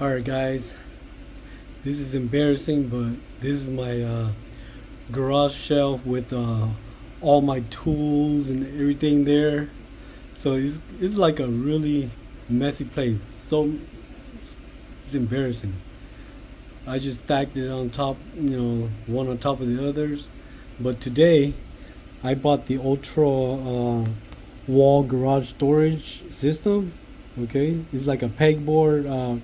Alright guys, this is embarrassing, but this is my garage shelf with all my tools and everything there. So it's like a really messy place. So it's embarrassing. I just stacked it on top, one on top of the others. But today I bought the Ultrawall garage storage system. Okay, it's like a pegboard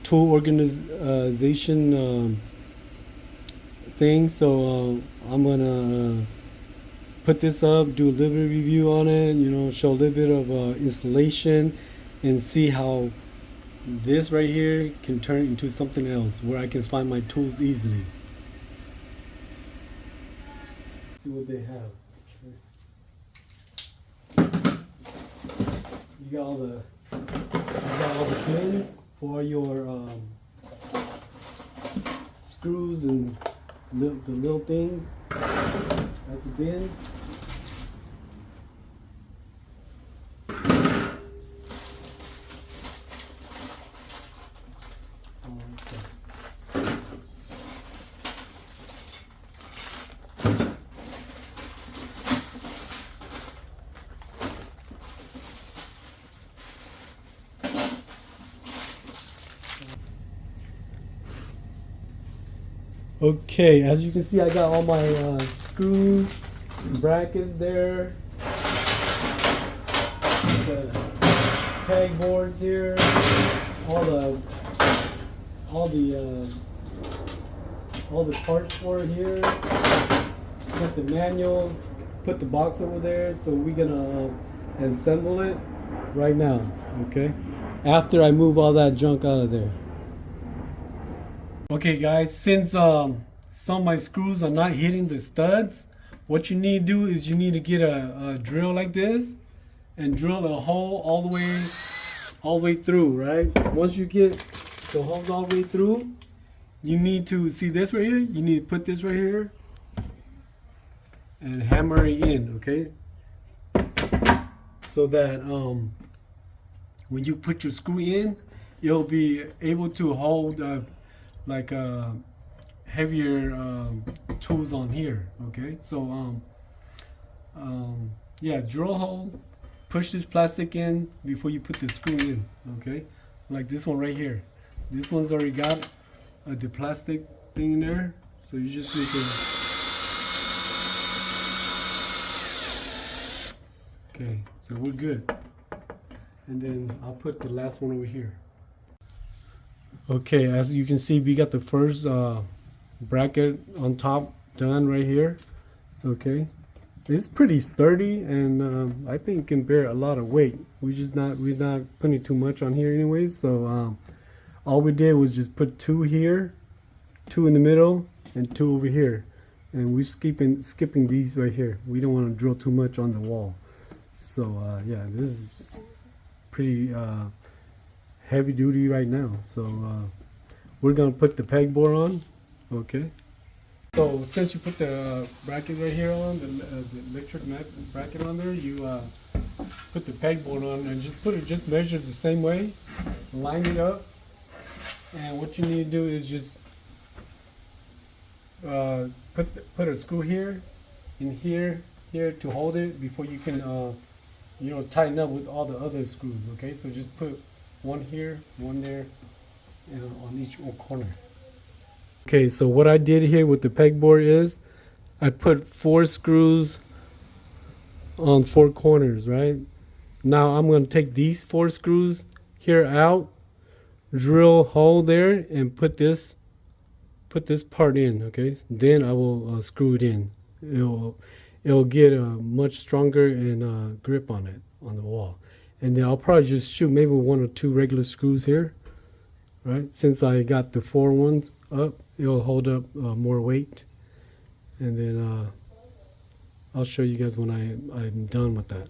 tool organization thing. So I'm gonna put this up, do a little bit of review on it, show a little bit of installation, and see how this right here can turn into something else where I can find my tools easily. See what they have. You got all the pins for your screws and the little things. That's the bins. Okay, as you can see, I got all my screws, brackets there, the peg boards here, all the parts for it here. Put the manual, put the box over there. So we're gonna assemble it right now. Okay, after I move all that junk out of there. Okay guys, since some of my screws are not hitting the studs, what you need to do is you need to get a drill like this and drill a hole all the way through, right? Once you get the holes all the way through, you need to see this right here. You need to put this right here and hammer it in, okay? So that when you put your screw in, you'll be able to hold like heavier tools on here. Okay, so yeah, drill hole, push this plastic in before you put the screw in. Okay, like this one right here. This one's already got the plastic thing in there, so you just need to. Okay, so we're good. And then I'll put the last one over here. Okay, as you can see, we got the first bracket on top done right here. Okay, it's pretty sturdy, and I think it can bear a lot of weight. We're not putting too much on here anyways. So all we did was just put two here, two in the middle, and two over here, and we're skipping these right here. We don't want to drill too much on the wall. So yeah, this is pretty heavy duty right now. So we're gonna put the pegboard on. Okay, so since you put the bracket right here on, the electric bracket on there, you put the pegboard on and just measure the same way, line it up, and what you need to do is just put a screw here and here to hold it before you can tighten up with all the other screws. Okay, so just put one here, one there, and on each corner. Okay, so what I did here with the pegboard is I put 4 screws on 4 corners, right? Now I'm going to take these 4 screws here out, drill a hole there, and put this part in. Okay, then I will screw it in. It'll get a much stronger and grip on it on the wall. And then I'll probably just shoot maybe 1 or 2 regular screws here, right? Since I got the 4 ones up, it'll hold up more weight. And then I'll show you guys when I'm done with that.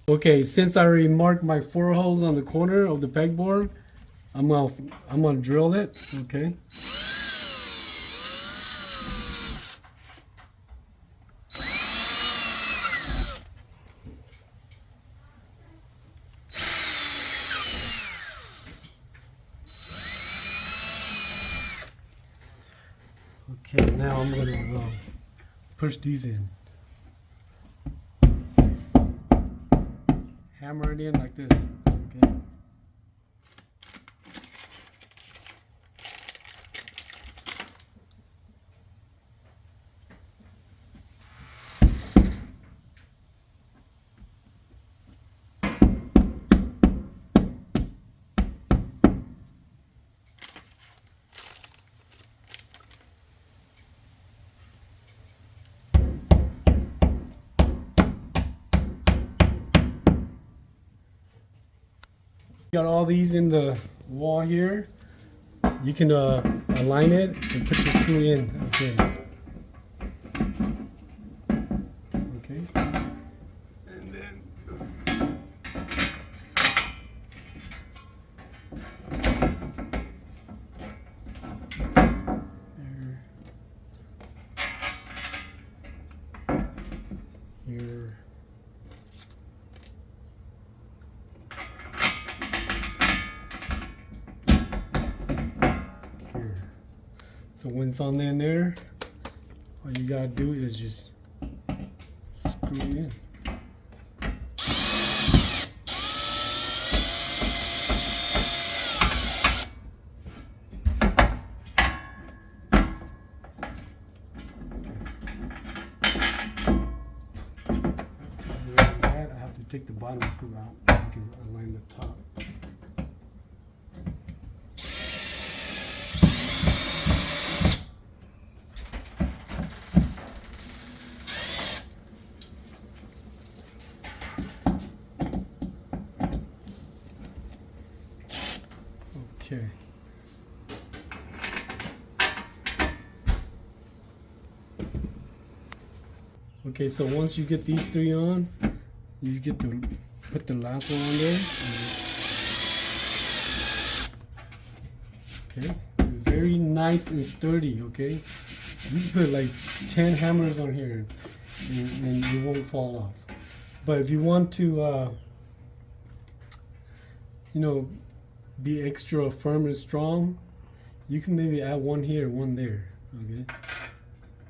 Okay, since I already marked my 4 holes on the corner of the pegboard, I'm gonna drill it. Okay. Okay, now I'm gonna push these in. Hammer it in like this. Okay. Got all these in the wall here. You can align it and put your screw in again. Okay. And then here. So when it's on there, all you gotta do is just screw it in. I have to take the bottom screw out so I can align the top. Okay. Okay, so once you get these three on, you get to put the last one on there. Okay, very nice and sturdy. Okay, you can put like 10 hammers on here, and it won't fall off. But if you want to, you know, be extra firm and strong, you can maybe add one here, one there. Okay,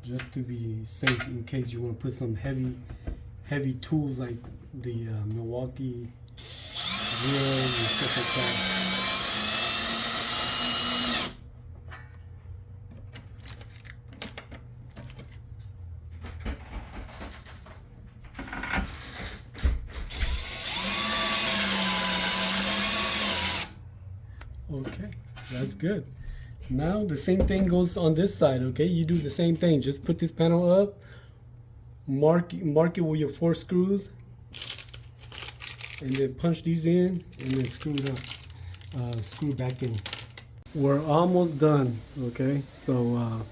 just to be safe in case you want to put some heavy tools like the Milwaukee drill and stuff like that. Okay, that's good. Now the same thing goes on this side. Okay, you do the same thing. Just put this panel up, mark it with your 4 screws, and then punch these in, and then screw it up, screw back in. We're almost done. Okay, so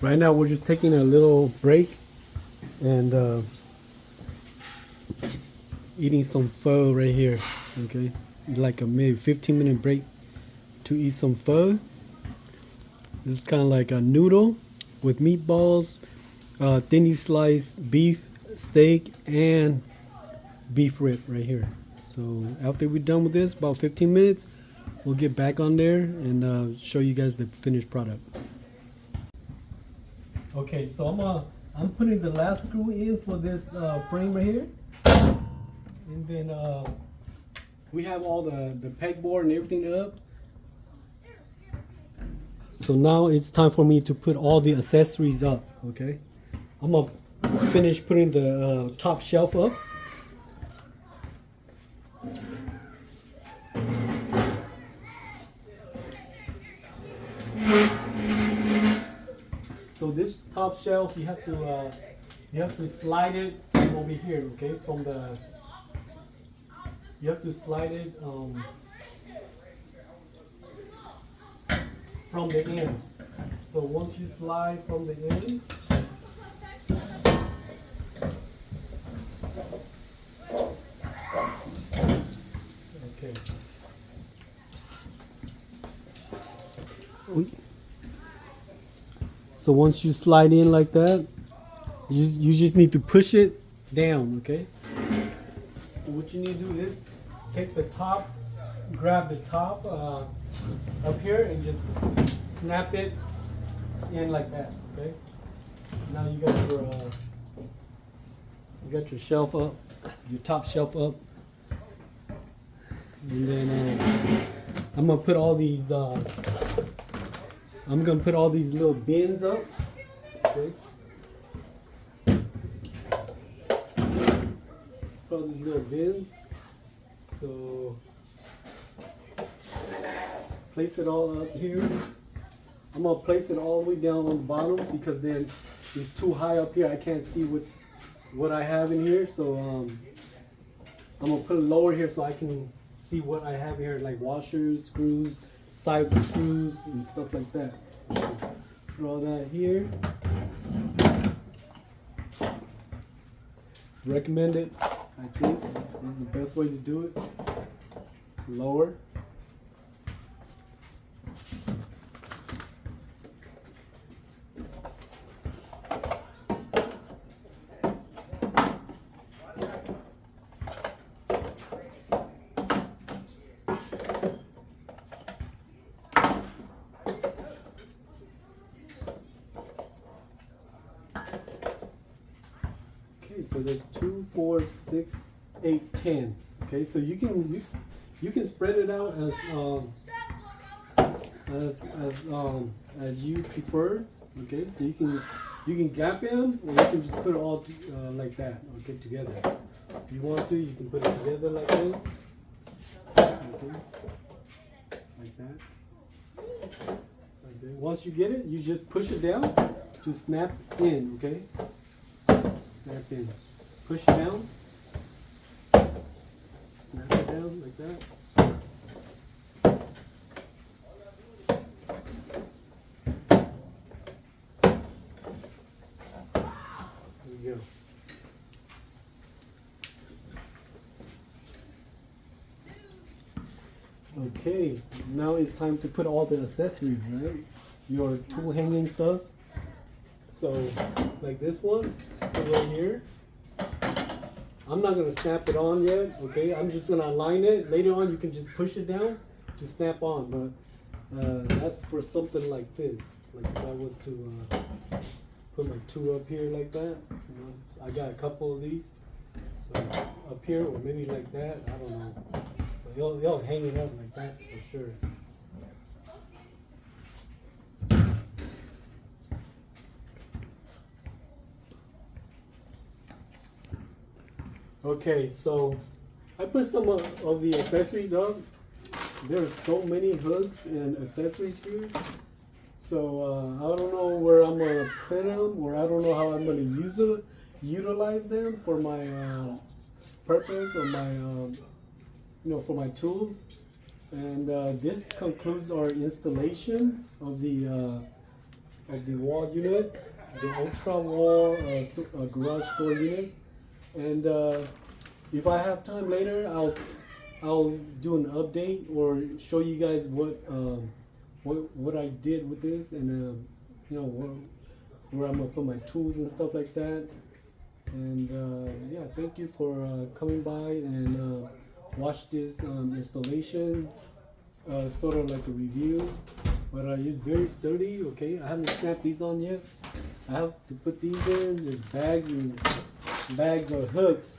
right now we're just taking a little break and eating some pho right here. Okay, like a maybe 15-minute break to eat some pho. This is kind of like a noodle with meatballs, thinly sliced beef steak, and beef rib right here. So after we're done with this, about 15 minutes, we'll get back on there and show you guys the finished product. Okay, so I'm putting the last screw in for this frame right here, and then we have all the pegboard and everything up. So now it's time for me to put all the accessories up. Okay, I'm gonna finish putting the top shelf up. So this top shelf, you have to slide it from over here. Okay, you have to slide it from the end. So once you slide from the end, okay. So once you slide in like that, you just need to push it down, okay? So what you need to do is take the top, grab the top up here and just snap it in like that. Okay. Now you got your shelf up, your top shelf up, and then I'm gonna put all these. I'm gonna put all these little bins up. Okay. Put all these little bins. So place it all up here. I'm gonna place it all the way down on the bottom because then it's too high up here. I can't see what I have in here. So I'm gonna put it lower here so I can see what I have here, like washers, screws, sides of screws, and stuff like that. Put all that here. Recommend it. I think this is the best way to do it. Lower. So there's 2, 4, 6, 8, 10. Okay, so you can spread it out as you prefer. Okay, so you can gap them, or you can just put it all like that. Okay, together. If you want to, you can put it together like this. Okay, like that. Okay. Once you get it, you just push it down to snap in. Okay. Snap in. Push it down. Snap it down like that. There we go. Okay, now it's time to put all the accessories, right? Your tool hanging stuff. So, like this one, put it right here. I'm not gonna snap it on yet, okay? I'm just gonna align it. Later on, you can just push it down to snap on, but that's for something like this. Like if I was to put my 2 up here like that, you know, I got a couple of these. So up here, or maybe like that, I don't know. But you'll hang it up like that for sure. Okay, so I put some of the accessories up. There are so many hooks and accessories here. So I don't know where I'm gonna put them, or I don't know how I'm gonna utilize them for my purpose, or my for my tools. And this concludes our installation of the wall unit, the Ultrawall garage door unit. And if I have time later, I'll do an update or show you guys what I did with this, and where I'm gonna put my tools and stuff like that. And yeah, thank you for coming by and watch this installation, sort of like a review. But it's very sturdy. Okay, I haven't snapped these on yet. I have to put these in. There's bags or hooks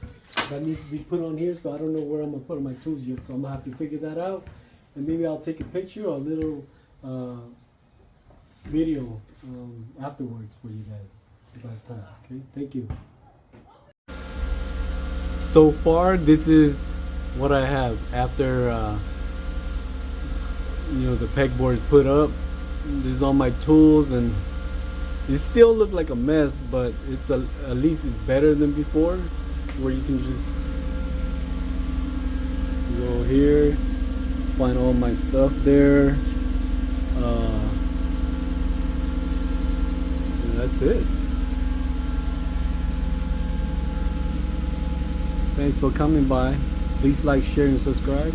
that needs to be put on here, so I don't know where I'm gonna put my tools yet, so I'm gonna have to figure that out, and maybe I'll take a picture or a little video afterwards for you guys if I have time. Okay, thank you. So far, this is what I have after the pegboard is put up. This is all my tools, and it still look like a mess, but it's at least it's better than before, where you can just go here, find all my stuff there, and that's it. Thanks for coming by. Please like, share, and subscribe.